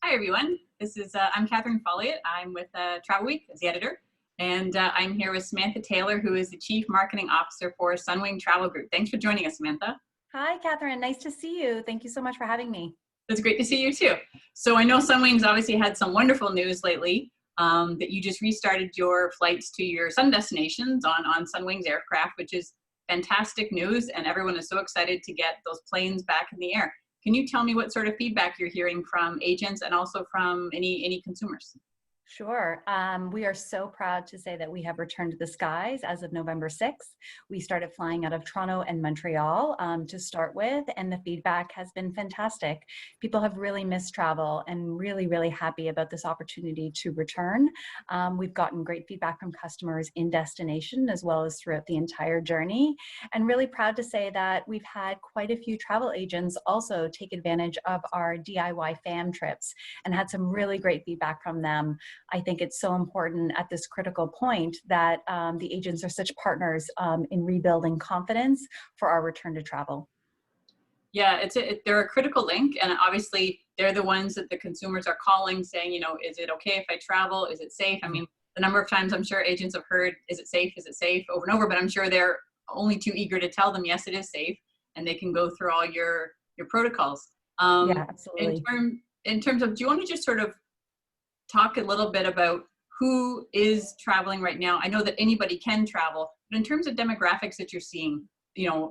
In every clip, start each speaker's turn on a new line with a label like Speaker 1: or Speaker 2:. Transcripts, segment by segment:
Speaker 1: Hi, everyone. I'm Catherine Folliott. I'm with Travel Week as the editor, and I'm here with Samantha Taylor, who is the Chief Marketing Officer for Sunwing Travel Group. Thanks for joining us, Samantha.
Speaker 2: Hi, Catherine. Nice to see you. Thank you so much for having me.
Speaker 1: It's great to see you, too. So I know Sunwing's obviously had some wonderful news lately, that you just restarted your flights to your sun destinations on Sunwing's aircraft, which is fantastic news, and everyone is so excited to get those planes back in the air. Can you tell me what sort of feedback you're hearing from agents and also from any consumers?
Speaker 2: Sure. We are so proud to say that we have returned to the skies as of November 6th. We started flying out of Toronto and Montreal to start with, and the feedback has been fantastic. People have really missed travel and really happy about this opportunity to return. We've gotten great feedback from customers in destination as well as throughout the entire journey, and really proud to say that we've had quite a few travel agents also take advantage of our DIY fam trips and had some really great feedback from them. I think it's so important at this critical point that the agents are such partners in rebuilding confidence for our return to travel.
Speaker 1: Yeah, they're a critical link, and obviously they're the ones that the consumers are calling saying, is it okay if I travel? Is it safe? I mean, the number of times I'm sure agents have heard, is it safe? Is it safe? Over and over, but I'm sure they're only too eager to tell them, yes, it is safe, and they can go through all your protocols.
Speaker 2: Yeah, absolutely.
Speaker 1: In terms of, do you want to just sort of talk a little bit about who is traveling right now? I know that anybody can travel, but in terms of demographics that you're seeing,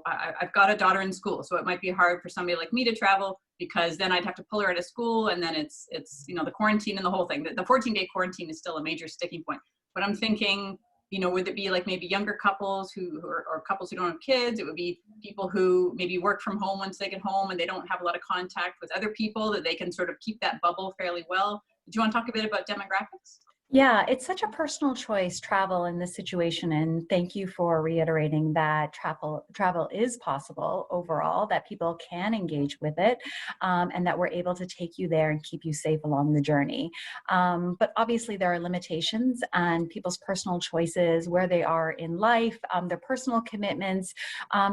Speaker 1: I've got a daughter in school, so it might be hard for somebody like me to travel because then I'd have to pull her out of school, and then it's the quarantine and the whole thing. The 14-day quarantine is still a major sticking point. But I'm thinking, would it be like maybe younger couples or couples who don't have kids? It would be people who maybe work from home once they get home and they don't have a lot of contact with other people, that they can sort of keep that bubble fairly well. Do you want to talk a bit about demographics?
Speaker 2: Yeah, it's such a personal choice, travel in this situation, and thank you for reiterating that travel is possible overall, that people can engage with it, and that we're able to take you there and keep you safe along the journey. But obviously there are limitations on people's personal choices, where they are in life, their personal commitments,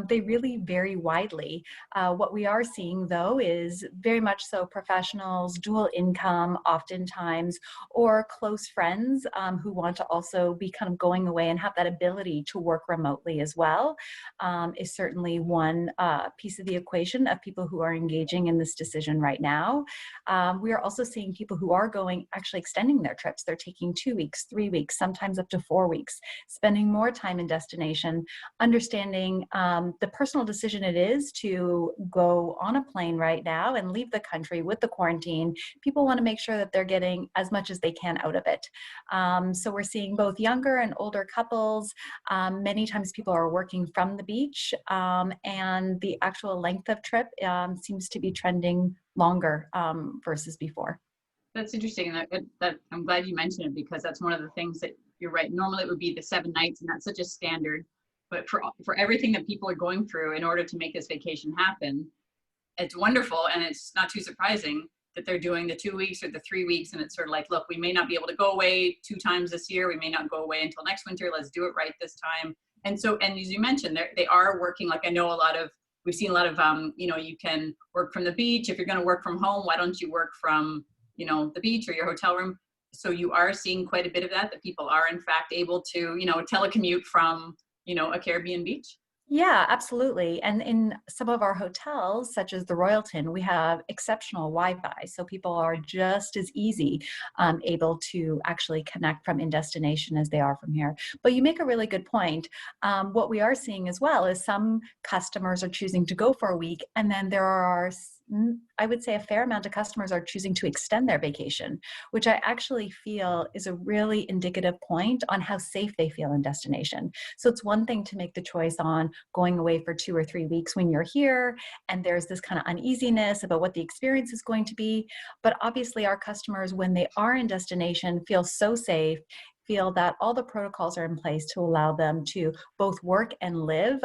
Speaker 2: they really vary widely. What we are seeing though is very much so professionals, dual income oftentimes, or close friends who want to also be kind of going away and have that ability to work remotely as well, is certainly one piece of the equation of people who are engaging in this decision right now. We are also seeing people who are actually extending their trips. They're taking 2 weeks, 3 weeks, sometimes up to 4 weeks, spending more time in destination, understanding the personal decision it is to go on a plane right now and leave the country with the quarantine. People want to make sure that they're getting as much as they can out of it. So we're seeing both younger and older couples. Many times people are working from the beach, and the actual length of trip seems to be trending longer versus before.
Speaker 1: That's interesting. That I'm glad you mentioned it, because that's one of the things that you're right. Normally it would be the 7 nights, and that's such a standard. But for everything that people are going through in order to make this vacation happen, it's wonderful, and it's not too surprising that they're doing the 2 weeks or the 3 weeks. And it's sort of like, look, we may not be able to go away 2 times this year. We may not go away until next winter. Let's do it right this time. And as you mentioned, they are working. Like, I know we've seen a lot of, you can work from the beach. If you're going to work from home, why don't you work from, the beach or your hotel room? So you are seeing quite a bit of that people are in fact able to, telecommute from, a Caribbean beach.
Speaker 2: Yeah, absolutely. And in some of our hotels, such as the Royalton, we have exceptional Wi-Fi. So people are just as easy able to actually connect from in destination as they are from here. But you make a really good point. What we are seeing as well is some customers are choosing to go for a week, and then there are, I would say, a fair amount of customers are choosing to extend their vacation, which I actually feel is a really indicative point on how safe they feel in destination. So it's one thing to make the choice on going away for 2 or 3 weeks when you're here, and there's this kind of uneasiness about what the experience is going to be. But obviously our customers, when they are in destination, feel so safe, feel that all the protocols are in place to allow them to both work and live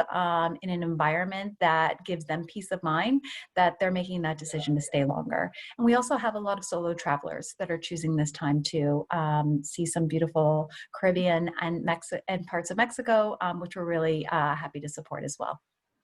Speaker 2: in an environment that gives them peace of mind, that they're making that decision to stay longer. And we also have a lot of solo travelers that are choosing this time to see some beautiful Caribbean and parts of Mexico, which we're really happy to support as well.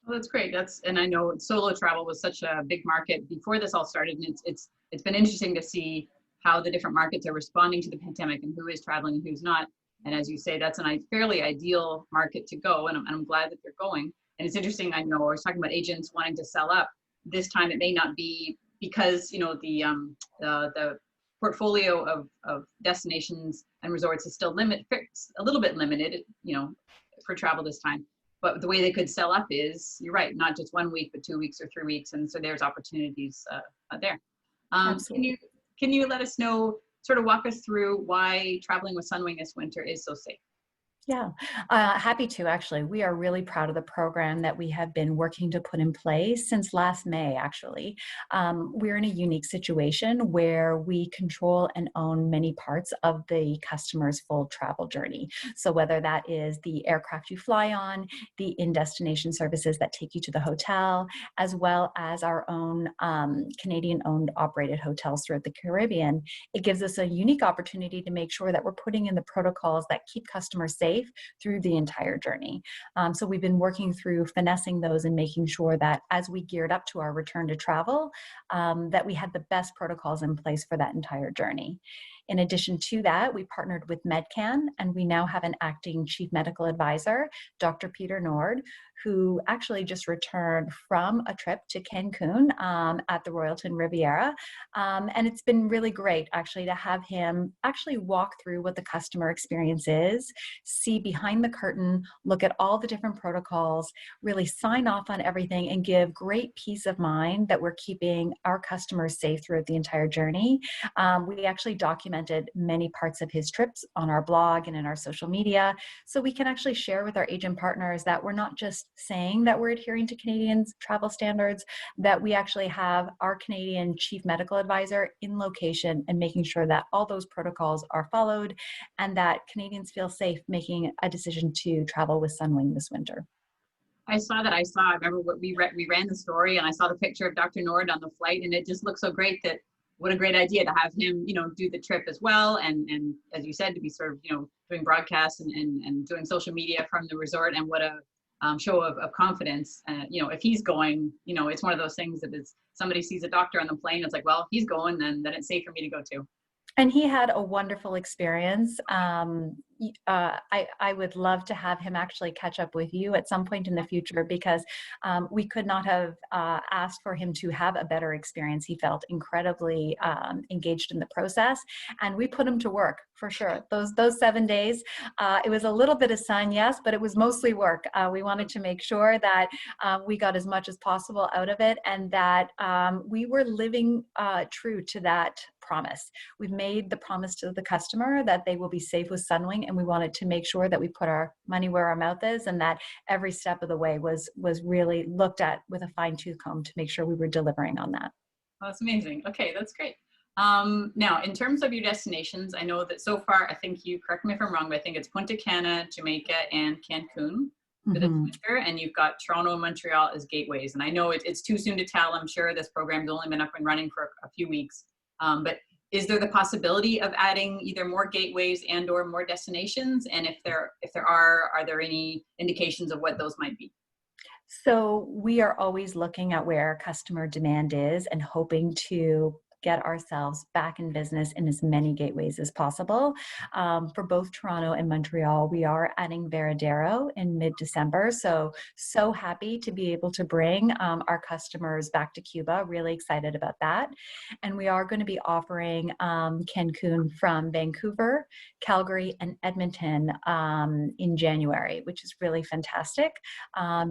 Speaker 1: Well, that's great. And I know solo travel was such a big market before this all started, and it's been interesting to see how the different markets are responding to the pandemic and who is traveling and who's not. And as you say, that's a fairly ideal market to go. And I'm glad that they're going. And it's interesting, I know I was talking about agents wanting to sell up. This time it may not be because, you know, the portfolio of destinations and resorts is still a little bit limited, you know, for travel this time. But the way they could sell up is, you're right, not just 1 week, but 2 weeks or 3 weeks. And so there's opportunities there.
Speaker 2: Absolutely.
Speaker 1: Can you let us know, sort of walk us through why traveling with Sunwing this winter is so safe?
Speaker 2: Yeah, happy to actually. We are really proud of the program that we have been working to put in place since last May, actually. We're in a unique situation where we control and own many parts of the customer's full travel journey. So whether that is the aircraft you fly on, the in-destination services that take you to the hotel, as well as our own Canadian-owned operated hotels throughout the Caribbean, it gives us a unique opportunity to make sure that we're putting in the protocols that keep customers safe through the entire journey. So we've been working through finessing those and making sure that as we geared up to our return to travel, that we had the best protocols in place for that entire journey. In addition to that, we partnered with MedCan, and we now have an acting chief medical advisor, Dr. Peter Nord, who actually just returned from a trip to Cancun at the Royalton Riviera. And it's been really great actually to have him actually walk through what the customer experience is, see behind the curtain, look at all the different protocols, really sign off on everything and give great peace of mind that we're keeping our customers safe throughout the entire journey. We actually documented many parts of his trips on our blog and in our social media, so we can actually share with our agent partners that we're not just saying that we're adhering to Canadians' travel standards, that we actually have our Canadian chief medical advisor in location and making sure that all those protocols are followed and that Canadians feel safe making a decision to travel with Sunwing this winter.
Speaker 1: I saw that. I remember what we ran the story, and I saw the picture of Dr. Nord on the flight, and it just looked so great. That what a great idea to have him, you know, do the trip as well. And as you said, to be sort of, you know, doing broadcasts and doing social media from the resort, and what a show of confidence. You know, if he's going, you know, it's one of those things that is, somebody sees a doctor on the plane, it's like, well, if he's going, then it's safe for me to go too.
Speaker 2: And he had a wonderful experience. I would love to have him actually catch up with you at some point in the future, because we could not have asked for him to have a better experience. He felt incredibly engaged in the process, and we put him to work for sure. Those 7 days, it was a little bit of sun, yes, but it was mostly work. We wanted to make sure that we got as much as possible out of it, and that we were living true to that promise. We've made the promise to the customer that they will be safe with Sunwing, and we wanted to make sure that we put our money where our mouth is, and that every step of the way was really looked at with a fine-tooth comb to make sure we were delivering on that.
Speaker 1: Oh, that's amazing. Okay, that's great. Now, in terms of your destinations, I know that so far, I think you, correct me if I'm wrong, but I think it's Punta Cana, Jamaica, and Cancun for this winter, and you've got Toronto and Montreal as gateways. And I know it's too soon to tell. I'm sure this program's only been up and running for a few weeks. But is there the possibility of adding either more gateways and or more destinations? And if there are there any indications of what those might be?
Speaker 2: So we are always looking at where customer demand is and hoping to get ourselves back in business in as many gateways as possible. For both Toronto and Montreal, we are adding Varadero in mid-December. So happy to be able to bring our customers back to Cuba. Really excited about that. And we are going to be offering Cancun from Vancouver, Calgary, and Edmonton in January, which is really fantastic.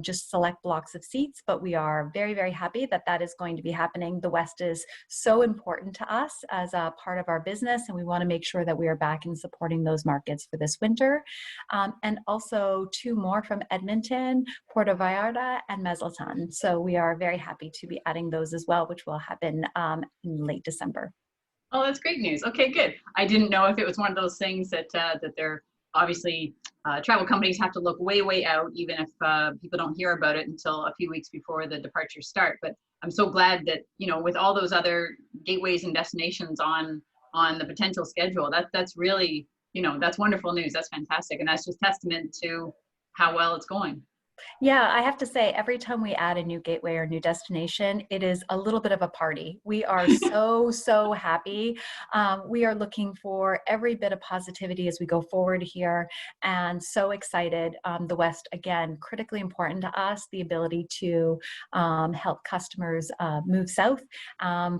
Speaker 2: Just select blocks of seats, but we are very, very happy that that is going to be happening. The West is so important to us as a part of our business, and we want to make sure that we are back in supporting those markets for this winter. And also 2 more from Edmonton, Puerto Vallarta, and Mazatlan. So we are very happy to be adding those as well, which will happen in late December.
Speaker 1: Oh, that's great news. Okay, good. I didn't know if it was one of those things that they're obviously travel companies have to look way out, even if people don't hear about it until a few weeks before the departures start. But I'm so glad that, you know, with all those other gateways and destinations on the potential schedule, that's really, you know, that's wonderful news. That's fantastic, and that's just testament to how well it's going.
Speaker 2: Yeah, I have to say, every time we add a new gateway or new destination, it is a little bit of a party. We are so happy. We are looking for every bit of positivity as we go forward here, and so excited. The West, again, critically important to us, the ability to help customers move south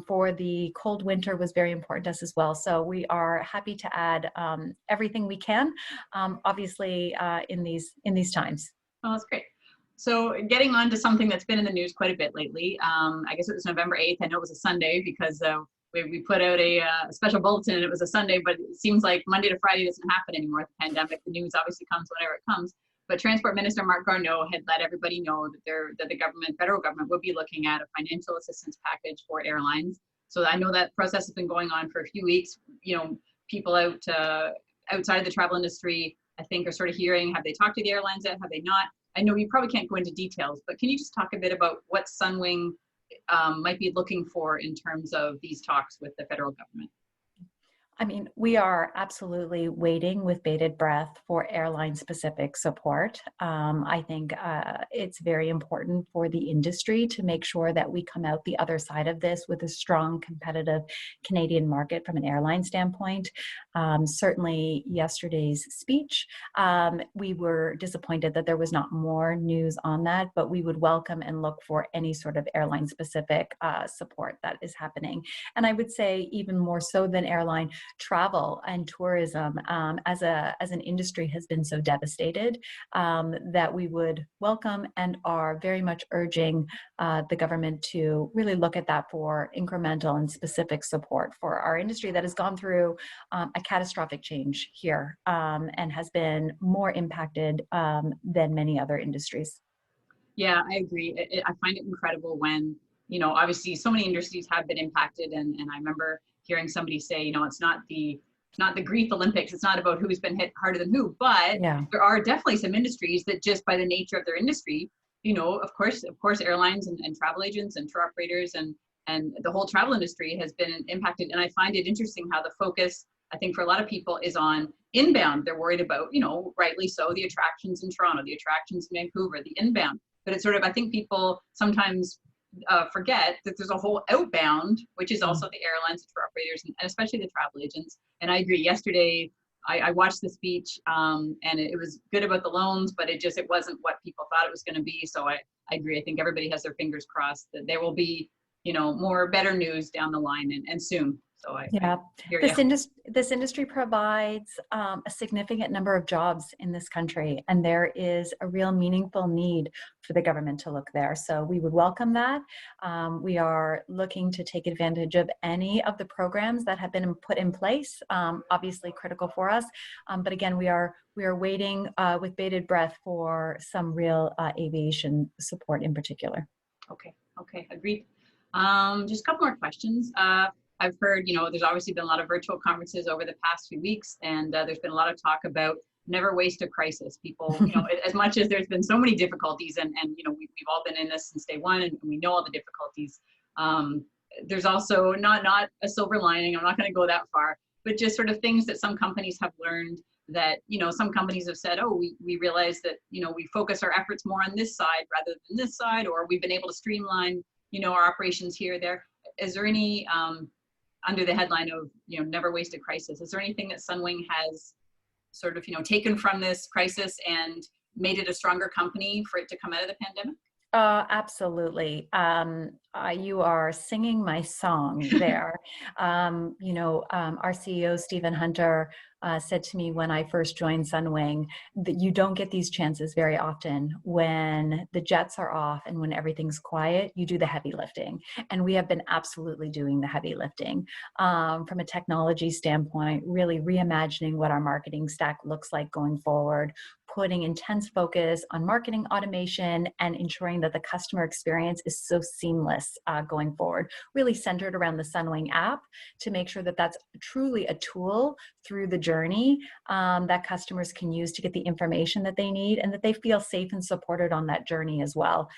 Speaker 2: for the cold winter was very important to us as well. So we are happy to add everything we can, obviously, in these times.
Speaker 1: Oh, that's great. So getting on to something that's been in the news quite a bit lately, I guess it was November 8th. I know it was a Sunday because we put out a special bulletin and it was a Sunday, but it seems like Monday to Friday doesn't happen anymore with the pandemic. The news obviously comes whenever it comes. But Transport Minister Mark Garneau had let everybody know that the government, federal government, would be looking at a financial assistance package for airlines. So I know that process has been going on for a few weeks. You know, people outside the travel industry, I think, are sort of hearing, have they talked to the airlines yet? Have they not? I know you probably can't go into details, but can you just talk a bit about what Sunwing might be looking for in terms of these talks with the federal government?
Speaker 2: I mean, we are absolutely waiting with bated breath for airline-specific support. I think it's very important for the industry to make sure that we come out the other side of this with a strong, competitive Canadian market from an airline standpoint. Certainly, yesterday's speech, we were disappointed that there was not more news on that, but we would welcome and look for any sort of airline-specific support that is happening. And I would say even more so than airline, travel and tourism as an industry has been so devastated that we would welcome and are very much urging the government to really look at that for incremental and specific support for our industry that has gone through a catastrophic change here and has been more impacted than many other industries.
Speaker 1: Yeah, I agree. I find it incredible when, you know, obviously so many industries have been impacted. And I remember hearing somebody say, you know, it's not the grief Olympics. It's not about who's been hit harder than who, but
Speaker 2: Yeah.
Speaker 1: there are definitely some industries that just by the nature of their industry, you know, of course, airlines and travel agents and tour operators and the whole travel industry has been impacted. And I find it interesting how the focus, I think, for a lot of people is on inbound. They're worried about, you know, rightly so, the attractions in Toronto, the attractions in Vancouver, the inbound. But it's sort of, I think people sometimes forget that there's a whole outbound, which is also the airlines, the tour operators, and especially the travel agents. And I agree. Yesterday, I watched the speech, and it was good about the loans, but it wasn't what people thought it was going to be. So I agree. I think everybody has their fingers crossed that there will be, you know, better news down the line and soon. So I
Speaker 2: Yeah,
Speaker 1: hear you.
Speaker 2: this industry provides a significant number of jobs in this country, and there is a real meaningful need for the government to look there. So we would welcome that. We are looking to take advantage of any of the programs that have been put in place. Obviously critical for us, but again, we are waiting with bated breath for some real aviation support in particular.
Speaker 1: Okay, agreed. Just a couple more questions. I've heard, you know, there's obviously been a lot of virtual conferences over the past few weeks, and there's been a lot of talk about never waste a crisis. People, you know, as much as there's been so many difficulties, and you know, we've all been in this since day one, and we know all the difficulties. There's also not a silver lining. I'm not going to go that far, but just sort of things that some companies have learned that, you know, some companies have said, oh, we realize that, you know, we focus our efforts more on this side rather than this side, or we've been able to streamline, you know, our operations here or there. Is there any under the headline of, you know, never waste a crisis, is there anything that Sunwing has sort of, you know, taken from this crisis and made it a stronger company for it to come out of the pandemic?
Speaker 2: Absolutely. You are singing my song there. Our CEO, Stephen Hunter, said to me when I first joined Sunwing that you don't get these chances very often. When the jets are off and when everything's quiet, you do the heavy lifting. And we have been absolutely doing the heavy lifting from a technology standpoint, really reimagining what our marketing stack looks like going forward, putting intense focus on marketing automation and ensuring that the customer experience is so seamless going forward, really centered around the Sunwing app to make sure that that's truly a tool through the journey that customers can use to get the information that they need and that they feel safe and supported on that journey as well.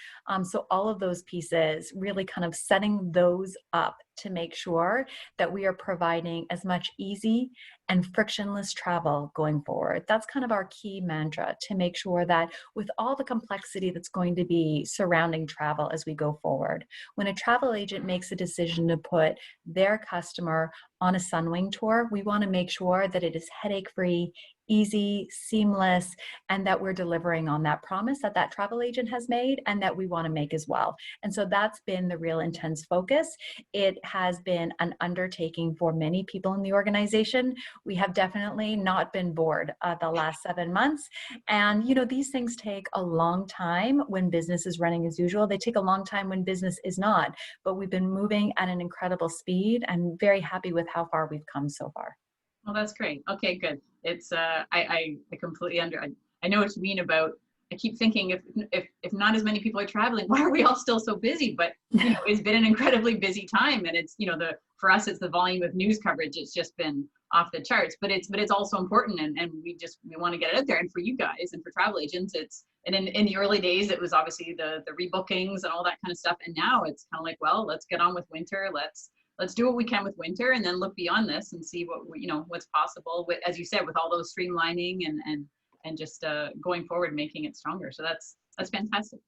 Speaker 2: So all of those pieces, really kind of setting those up to make sure that we are providing as much easy and frictionless travel going forward. That's kind of our key mantra, to make sure that with all the complexity that's going to be surrounding travel as we go forward, when a travel agent makes a decision to put their customer on a Sunwing tour, we want to make sure that it is headache-free, easy, seamless, and that we're delivering on that promise that that travel agent has made and that we want to make as well. And so that's been the real intense focus. It has been an undertaking for many people in the organization. We have definitely not been bored the last 7 months. And, you know, these things take a long time when business is running as usual. They take a long time when business is not. But we've been moving at an incredible speed and very happy with how far we've come so far.
Speaker 1: Well, that's great. Okay, good. It's I completely I know what you mean about, I keep thinking if not as many people are traveling, why are we all still so busy? But you know, it's been an incredibly busy time, and it's, you know, for us it's the volume of news coverage. It's just been off the charts, but it's also important, and we want to get it out there. And for you guys and for travel agents, it's, and in the early days it was obviously the rebookings and all that kind of stuff, and now it's kind of like, well, let's get on with winter. Let's do what we can with winter, and then look beyond this and see what you know, what's possible with, as you said, with all those streamlining and just going forward, making it stronger. So that's fantastic.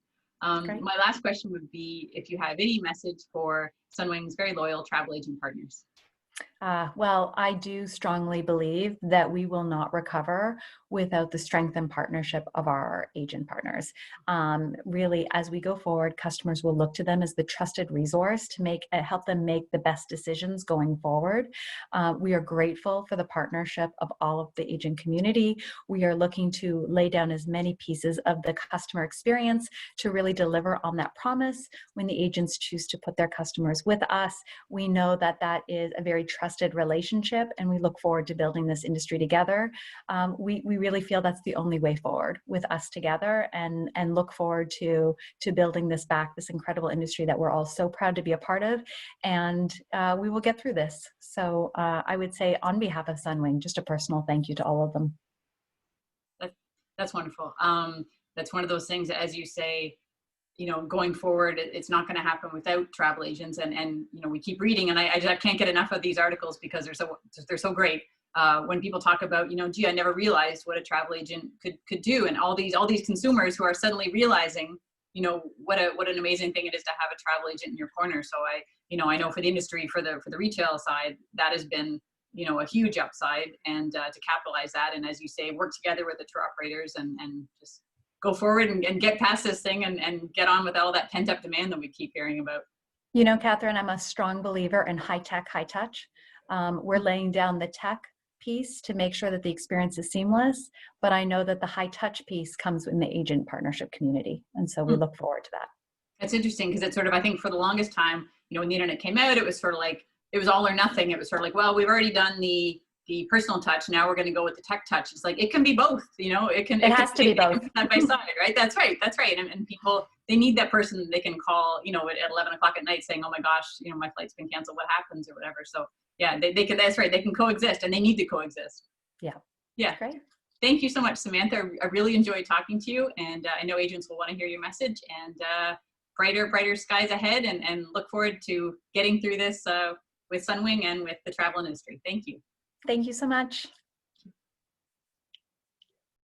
Speaker 1: My last question would be if you have any message for Sunwing's very loyal travel agent partners.
Speaker 2: Well, I do strongly believe that we will not recover without the strength and partnership of our agent partners. Really, as we go forward, customers will look to them as the trusted resource to help them make the best decisions going forward. We are grateful for the partnership of all of the agent community. We are looking to lay down as many pieces of the customer experience to really deliver on that promise. When the agents choose to put their customers with us, we know that that is a very trusted relationship, and we look forward to building this industry together. We really feel that's the only way forward, with us together, and look forward to building this incredible industry that we're all so proud to be a part of, and we will get through this. So I would say, on behalf of Sunwing, just a personal thank you to all of them.
Speaker 1: That's wonderful. That's one of those things, as you say, you know, going forward, it's not going to happen without travel agents. And you know, we keep reading, and I can't get enough of these articles because they're so great. When people talk about, you know, gee, I never realized what a travel agent could do, and all these consumers who are suddenly realizing, you know, what an amazing thing it is to have a travel agent in your corner. So I know for the industry, for the retail side, that has been, you know, a huge upside, and to capitalize that, and as you say, work together with the tour operators and just go forward and get past this thing and get on with all that pent up demand that we keep hearing about.
Speaker 2: You know, Catherine, I'm a strong believer in high tech, high touch. We're laying down the tech piece to make sure that the experience is seamless, but I know that the high touch piece comes in the agent partnership community. And so we look forward to that.
Speaker 1: It's interesting because it's sort of, I think for the longest time, you know, when the internet came out, it was sort of like, it was all or nothing. It was sort of like, well, we've already done the personal touch. Now we're going to go with the tech touch. It's like, it can be both, you know, it has to be both. Side by side, right? That's right. And people, they need that person they can call, you know, at 11 o'clock at night saying, oh my gosh, you know, my flight's been canceled. What happens, or whatever. So yeah, they can, that's right. They can coexist, and they need to coexist.
Speaker 2: Yeah.
Speaker 1: Yeah. Great. Thank you so much, Samantha. I really enjoyed talking to you, and I know agents will want to hear your message, and brighter skies ahead, and look forward to getting through this with Sunwing and with the travel industry. Thank you.
Speaker 2: Thank you so much.